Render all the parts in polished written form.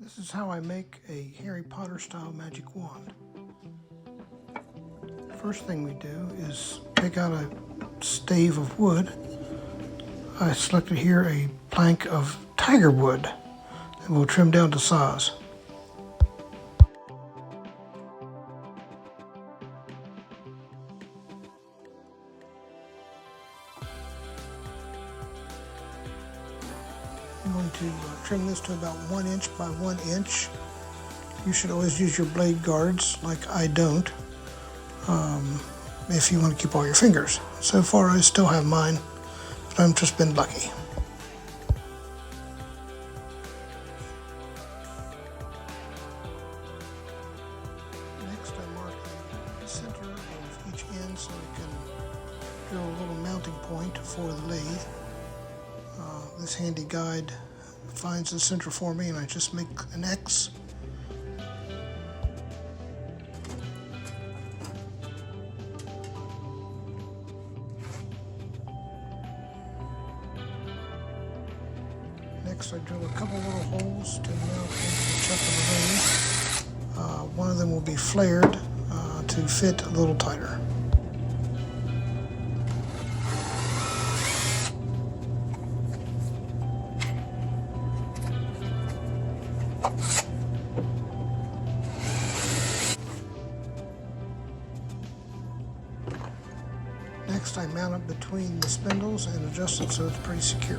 This is how I make a Harry Potter style magic wand. First thing we do is pick out a stave of wood. I selected here a plank of tiger wood that we'll trim down to size. I'm going to trim this to about 1 inch by 1 inch. You should always use your blade guards, like I don't, if you want to keep all your fingers. So far I still have mine, but I've just been lucky. Next I mark the center of each end so I can drill a little mounting point for the lathe. This handy guide finds the center for me, and I just make an X. Next I drill a couple little holes to mount into the chuck of the lathe. One of them will be flared to fit a little tighter. Next I mount it between the spindles and adjust it so it's pretty secure.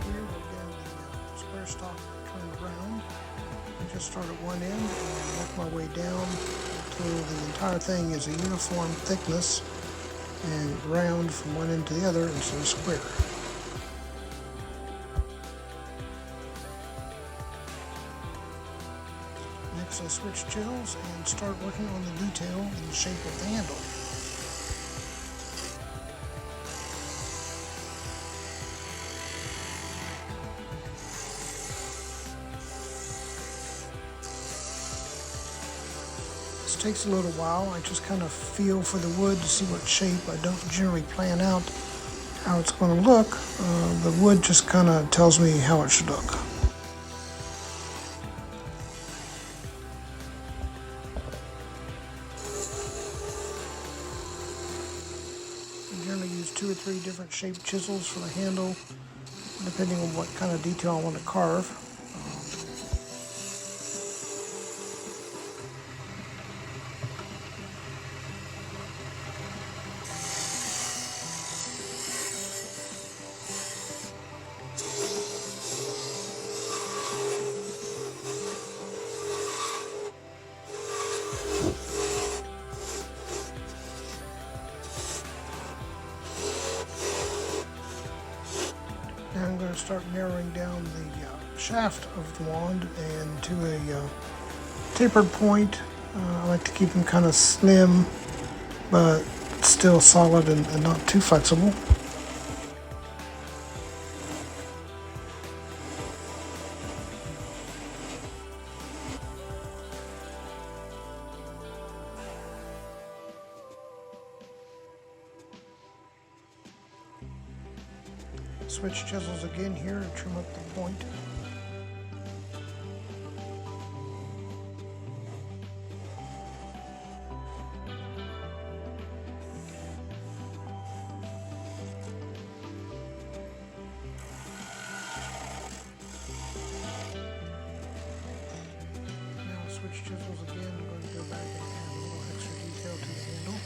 Here we're getting the square stock turned around. I just start at one end and work my way down until the entire thing is a uniform thickness and round from one end to the other instead of square. Next I switch chisels and start working on the detail in the shape of the handle. This takes a little while. I just kind of feel for the wood to see what shape. I don't generally plan out how it's going to look. The wood just kind of tells me how it should look. I generally use 2 or 3 different shaped chisels for the handle, depending on what kind of detail I want to carve. Now I'm going to start narrowing down the shaft of the wand and to a tapered point. I like to keep them kind of slim, but still solid and not too flexible. Switch chisels again here to trim up the point. Now switch chisels again. I'm going to go back and add a little extra detail to the handle.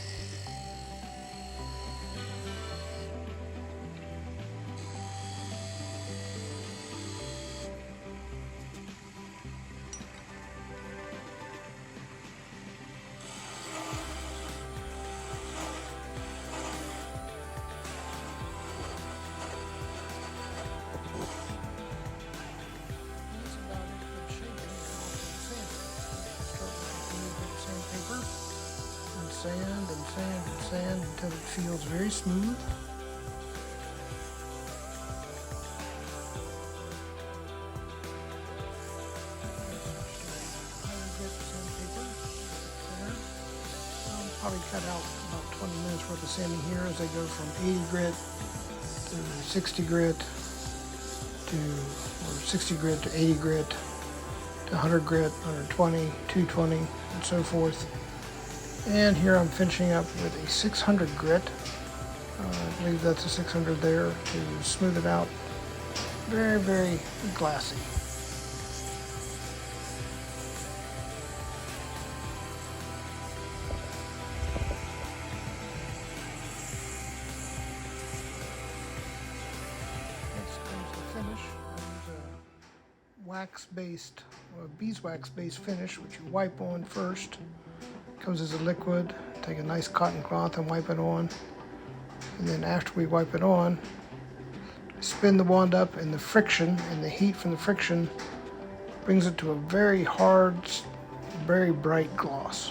Sand and sand and sand until it feels very smooth. probably cut out about 20 minutes worth of sanding here as I go from 80 grit to 60 grit or 60 grit to 80 grit to 100 grit, 120, 220, and so forth. And here I'm finishing up with a 600 grit. I believe that's a 600 there to smooth it out. Very, very glassy. Next comes the finish. Wax-based, or beeswax-based finish, which you wipe on first. Comes as a liquid. Take a nice cotton cloth and wipe it on. And then after we wipe it on, spin the wand up, and the friction and the heat from the friction brings it to a very hard, very bright gloss.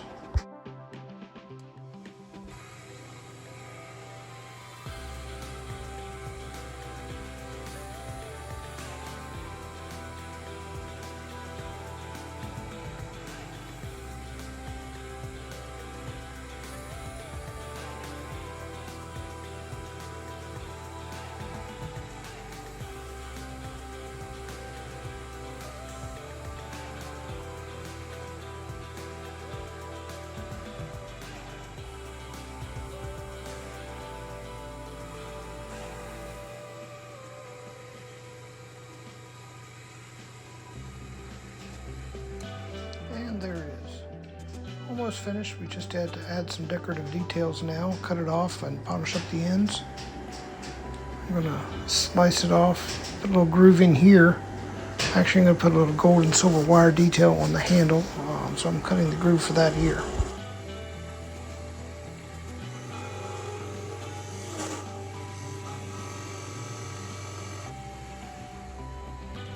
And there it is. Almost finished. We just had to add some decorative details now. Cut it off and polish up the ends. I'm going to slice it off. Put a little grooving here. Actually, I'm going to put a little gold and silver wire detail on the handle. So I'm cutting the groove for that here.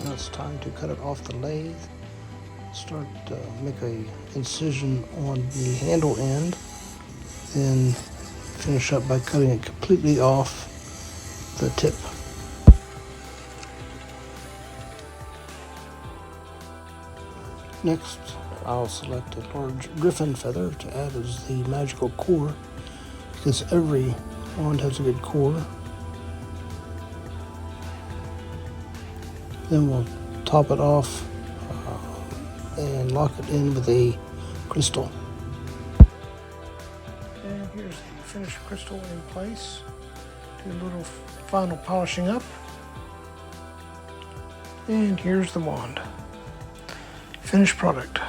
Now it's time to cut it off the lathe. Start to make a incision on the handle end, then finish up by cutting it completely off the tip. Next, I'll select a large griffin feather to add as the magical core, because every wand has a good core. Then we'll top it off and lock it in with a crystal. And here's the finished crystal in place. Do a little final polishing up. And here's the wand. Finished product.